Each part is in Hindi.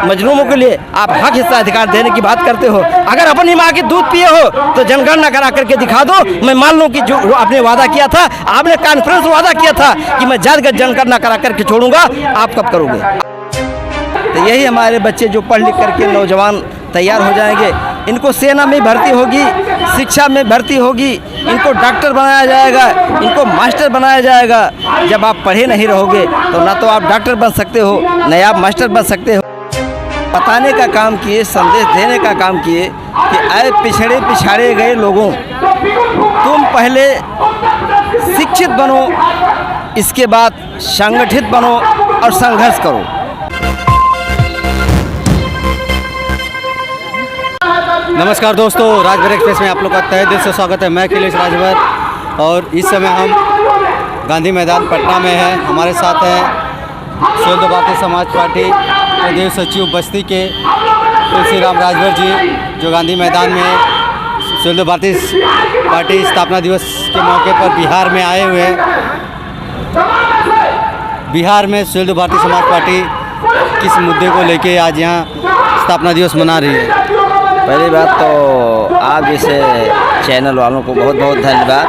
मजलूमों के लिए आप हक हिस्सा अधिकार देने की बात करते हो। अगर अपनी माँ की दूध पिए हो तो जनगणना करा करके दिखा दो, मैं मान लूँ कि जो आपने वादा किया था, आपने कॉन्फ्रेंस वादा किया था कि मैं जाकर जनगणना करा करके छोड़ूंगा, आप कब करोगे? तो यही हमारे बच्चे जो पढ़ लिख करके नौजवान तैयार हो जाएंगे, इनको सेना में भर्ती होगी, शिक्षा में भर्ती होगी, इनको डॉक्टर बनाया जाएगा, इनको मास्टर बनाया जाएगा। जब आप पढ़े नहीं रहोगे तो ना तो आप डॉक्टर बन सकते हो, न आप मास्टर बन सकते हो। बताने का काम किए, संदेश देने का काम किए कि आए पिछड़े पिछाड़े गए लोगों, तुम पहले शिक्षित बनो, इसके बाद संगठित बनो और संघर्ष करो। नमस्कार दोस्तों, राजभर एक्सप्रेस में आप लोग का तहे दिल से स्वागत है। मैं अखिलेश राजभर और इस समय हम गांधी मैदान पटना में हैं। हमारे साथ हैं शहीद भारतीय समाज पार्टी प्रदेश सचिव बस्ती के तुलसीराम राजभर जी, जो गांधी मैदान में शहीद भारतीय पार्टी स्थापना दिवस के मौके पर बिहार में आए हुए हैं। बिहार में शहीद भारतीय समाज पार्टी किस मुद्दे को लेके आज यहाँ स्थापना दिवस मना रही है? पहली बात तो आप जैसे चैनल वालों को बहुत बहुत धन्यवाद।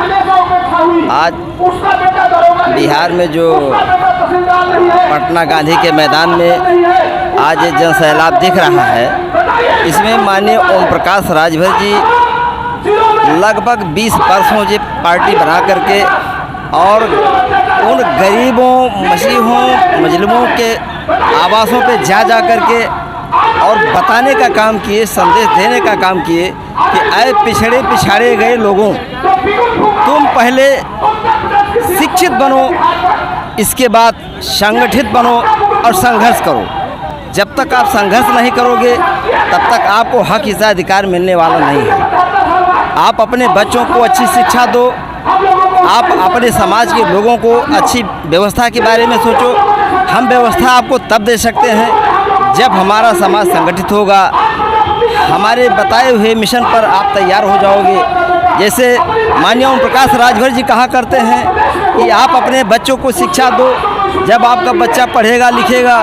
आज बिहार में जो पटना गांधी के मैदान में आज ये जन सैलाब दिख रहा है, इसमें माननीय ओम प्रकाश राजभर जी लगभग 20 वर्षों से पार्टी बना करके और उन गरीबों, मसीहों, मजलूमों के आवासों पे जा करके और बताने का काम किए, संदेश देने का काम किए कि आए पिछड़े पिछाड़े गए लोगों, तुम पहले शिक्षित बनो, इसके बाद संगठित बनो और संघर्ष करो। जब तक आप संघर्ष नहीं करोगे तब तक आपको हक हिस्सा अधिकार मिलने वाला नहीं है। आप अपने बच्चों को अच्छी शिक्षा दो, आप अपने समाज के लोगों को अच्छी व्यवस्था के बारे में सोचो। हम व्यवस्था आपको तब दे सकते हैं जब हमारा समाज संगठित होगा, हमारे बताए हुए मिशन पर आप तैयार हो जाओगे। जैसे माननीय ओम प्रकाश राजभर जी कहा करते हैं कि आप अपने बच्चों को शिक्षा दो। जब आपका बच्चा पढ़ेगा लिखेगा,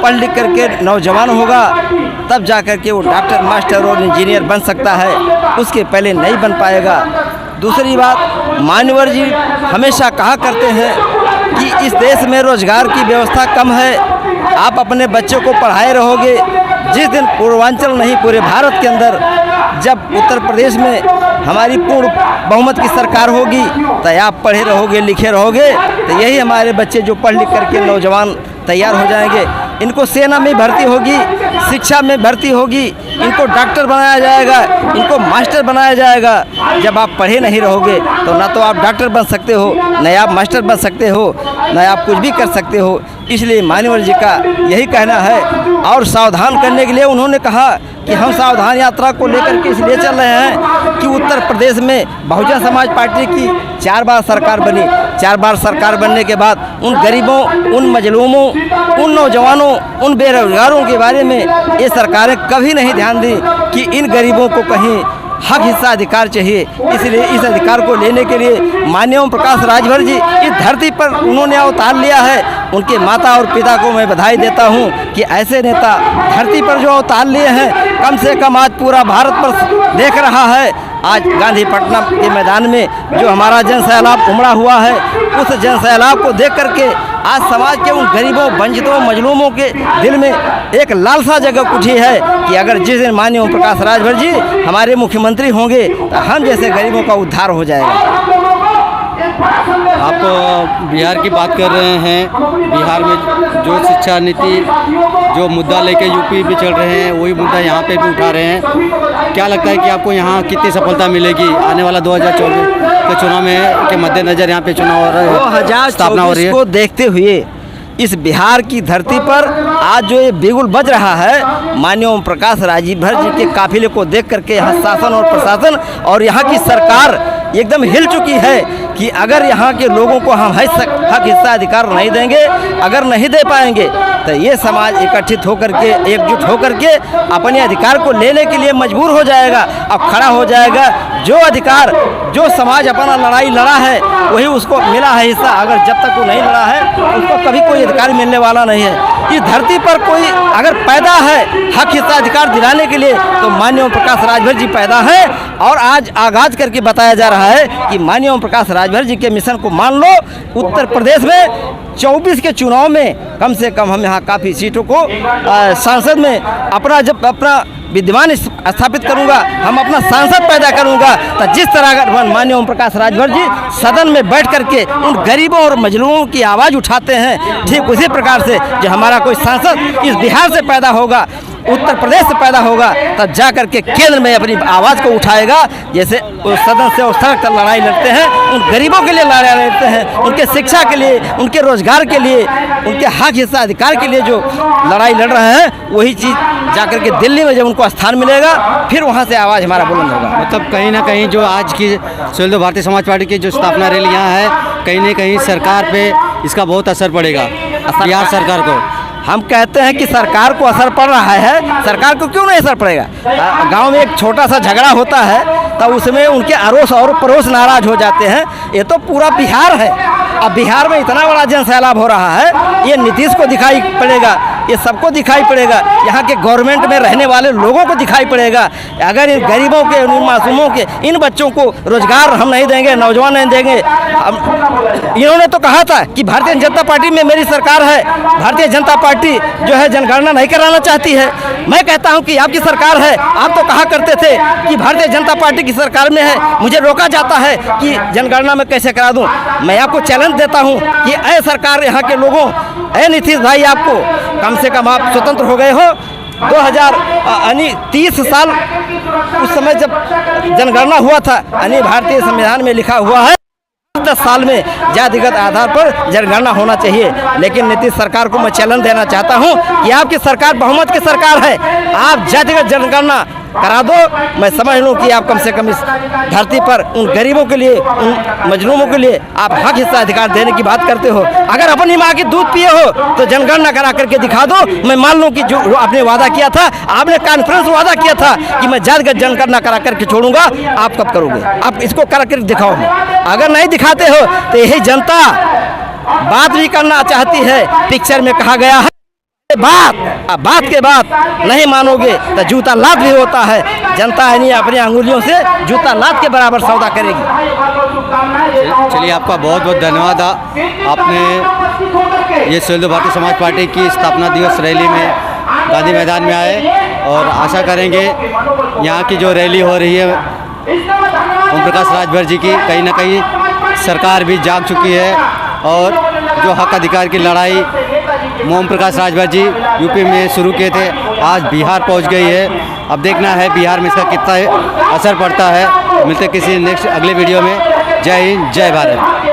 पढ़ लिख करके नौजवान होगा, तब जा कर के वो डॉक्टर, मास्टर और इंजीनियर बन सकता है, उसके पहले नहीं बन पाएगा। दूसरी बात, मान्यवर जी हमेशा कहा करते हैं कि इस देश में रोजगार की व्यवस्था कम है। आप अपने बच्चों को पढ़ाए रहोगे, जिस दिन पूर्वांचल नहीं पूरे भारत के अंदर जब उत्तर प्रदेश में हमारी पूर्ण बहुमत की सरकार होगी, तो आप पढ़े रहोगे, लिखे रहोगे, तो यही हमारे बच्चे जो पढ़ लिख करके नौजवान तैयार हो जाएंगे। इनको सेना में भर्ती होगी, शिक्षा में भर्ती होगी, इनको डॉक्टर बनाया जाएगा, इनको मास्टर बनाया जाएगा। जब आप पढ़े नहीं रहोगे तो ना तो आप डॉक्टर बन सकते हो, न आप मास्टर बन सकते हो, न आप कुछ भी कर सकते हो। इसलिए मान्यवर जी का यही कहना है और सावधान करने के लिए उन्होंने कहा कि हम सावधान यात्रा को लेकर के इसलिए चल रहे हैं कि उत्तर प्रदेश में बहुजन समाज पार्टी की 4 बार सरकार बनी। 4 बार सरकार बनने के बाद उन गरीबों, उन मजलूमों, उन नौजवानों, उन बेरोजगारों के बारे में ये सरकारें कभी नहीं ध्यान दी कि इन गरीबों को कहीं हक हिस्सा अधिकार चाहिए। इसलिए इस अधिकार को लेने के लिए माननीय ओम प्रकाश राजभर जी इस धरती पर उन्होंने अवतार लिया है। उनके माता और पिता को मैं बधाई देता हूं कि ऐसे नेता धरती पर जो अवतार लिए हैं, कम से कम आज पूरा भारत पर देख रहा है। आज गांधी पटना के मैदान में जो हमारा जन सैलाब उमड़ा हुआ है, उस जन सैलाब को देख करके आज समाज के उन गरीबों, वंचितों, मजलूमों के दिल में एक लालसा जगह उठी है कि अगर जिस दिन माननीय ओम प्रकाश राजभर जी हमारे मुख्यमंत्री होंगे तो हम जैसे गरीबों का उद्धार हो जाएगा। आप बिहार की बात कर रहे हैं। बिहार में जो शिक्षा नीति, जो मुद्दा लेके यूपी भी चल रहे हैं, वही मुद्दा यहाँ पे भी उठा रहे हैं। क्या लगता है कि आपको यहाँ कितनी सफलता मिलेगी? आने वाला 2024 के चुनाव में के मद्देनजर यहाँ पे चुनाव हो रहा है, 2024 को देखते हुए इस बिहार की धरती पर आज जो ये बिगुल बज रहा है, माननीय ओम प्रकाश राजभर जी के काफिले को देख करके यहाँ शासन और प्रशासन और यहाँ की सरकार एकदम हिल चुकी है कि अगर यहाँ के लोगों को हम हक हिस्सा अधिकार नहीं देंगे, अगर नहीं दे पाएंगे, तो ये समाज एकत्रित होकर के, एकजुट होकर के अपने अधिकार को लेने के लिए मजबूर हो जाएगा और खड़ा हो जाएगा। जो अधिकार जो समाज अपना लड़ाई लड़ा है वही उसको मिला है हिस्सा। अगर जब तक वो नहीं लड़ा है उसको कभी कोई अधिकार मिलने वाला नहीं है। इस धरती पर कोई अगर पैदा है हक हिस्सा अधिकार दिलाने के लिए तो माननीय ओम प्रकाश राजभर जी पैदा है। और आज आगाज करके बताया जा रहा है कि माननीय ओम प्रकाश राजभर जी के मिशन को मान लो। उत्तर प्रदेश में 24 के चुनाव में कम से कम हम यहाँ काफ़ी सीटों को सांसद में अपना विद्यमान स्थापित करूंगा, हम अपना सांसद पैदा करूंगा। तो जिस तरह माननीय ओम प्रकाश राजभर जी सदन में बैठ करके उन गरीबों और मजलूमों की आवाज़ उठाते हैं, ठीक उसी प्रकार से जो हमारा कोई सांसद इस बिहार से पैदा होगा, उत्तर प्रदेश से पैदा होगा, तब जा करके केंद्र में अपनी आवाज़ को उठाएगा। जैसे उस सदन से उस तरह तक लड़ाई लड़ते हैं, उन गरीबों के लिए लड़ाई लड़ते हैं, उनके शिक्षा के लिए, उनके रोजगार के लिए, उनके हक हिस्सा अधिकार के लिए जो लड़ाई लड़ रहे हैं, वही चीज़ जा करके दिल्ली में जब उनको स्थान मिलेगा फिर वहाँ से आवाज़ हमारा बुलंद होगा। मतलब कहीं ना कहीं जो आज की सुहेलदेव भारतीय समाज पार्टी की जो स्थापना रैली यहाँ है, कहीं ना कहीं सरकार पे इसका बहुत असर पड़ेगा, बिहार सरकार को। हम कहते हैं कि सरकार को असर पड़ रहा है, सरकार को क्यों नहीं असर पड़ेगा। गांव में एक छोटा सा झगड़ा होता है तो उसमें उनके अड़ोस और पड़ोस नाराज हो जाते हैं। ये तो पूरा बिहार है। अब बिहार में इतना बड़ा जन सैलाब हो रहा है, ये नीतीश को दिखाई पड़ेगा, ये सबको दिखाई पड़ेगा, यहाँ के गवर्नमेंट में रहने वाले लोगों को दिखाई पड़ेगा। अगर इन गरीबों के, इन मासूमों के, इन बच्चों को रोजगार हम नहीं देंगे, नौजवान नहीं देंगे। इन्होंने तो कहा था कि भारतीय जनता पार्टी में मेरी सरकार है, भारतीय जनता पार्टी जो है जनगणना नहीं कराना चाहती है। मैं कहता हूं कि आपकी सरकार है। आप तो कहा करते थे कि भारतीय जनता पार्टी की सरकार में है, मुझे रोका जाता है कि जनगणना में कैसे करा दूं। मैं आपको चैलेंज देता हूं कि ऐ सरकार, यहाँ के लोगों, ऐ नीतीश भाई, आपको कम से कम आप स्वतंत्र हो गए हो। 2030 साल उस समय जब जनगणना हुआ था, भारतीय संविधान में लिखा हुआ है 10 साल में जातिगत आधार पर जनगणना होना चाहिए। लेकिन नीतीश सरकार को मैं चैलेंज देना चाहता हूं कि आपकी सरकार बहुमत की सरकार है, आप जातिगत जनगणना करा दो। मैं समझ लूँ कि आप कम से कम इस धरती पर उन गरीबों के लिए, उन मजलूमों के लिए आप हक हिस्सा अधिकार देने की बात करते हो। अगर अपनी माँ की दूध पिए हो तो जनगणना करा करके दिखा दो। मैं मान लूँ कि जो आपने वादा किया था, आपने कॉन्फ्रेंस वादा किया था कि मैं जातिगत जनगणना करा करके छोड़ूंगा, आप कब करोगे? आप इसको करा कर दिखाओ। अगर नहीं दिखाते हो तो यही जनता बात भी करना चाहती है। पिक्चर में कहा गया है, बात के बाद नहीं मानोगे तो जूता लात भी होता है। जनता है नहीं अपनी अंगुलियों से जूता लात के बराबर सौदा करेगी। चलिए, आपका बहुत बहुत धन्यवाद। आपने ये सुहेलदेव भारतीय समाज पार्टी की स्थापना दिवस रैली में गांधी मैदान में आए और आशा करेंगे यहाँ की जो रैली हो रही है ओम प्रकाश राजभर जी की, कहीं ना कहीं सरकार भी जाग चुकी है और जो हक अधिकार की लड़ाई ओम प्रकाश राजभर जी यूपी में शुरू किए थे, आज बिहार पहुंच गई है। अब देखना है बिहार में इसका कितना असर पड़ता है। मिलते किसी नेक्स्ट अगले वीडियो में। जय हिंद, जय भारत।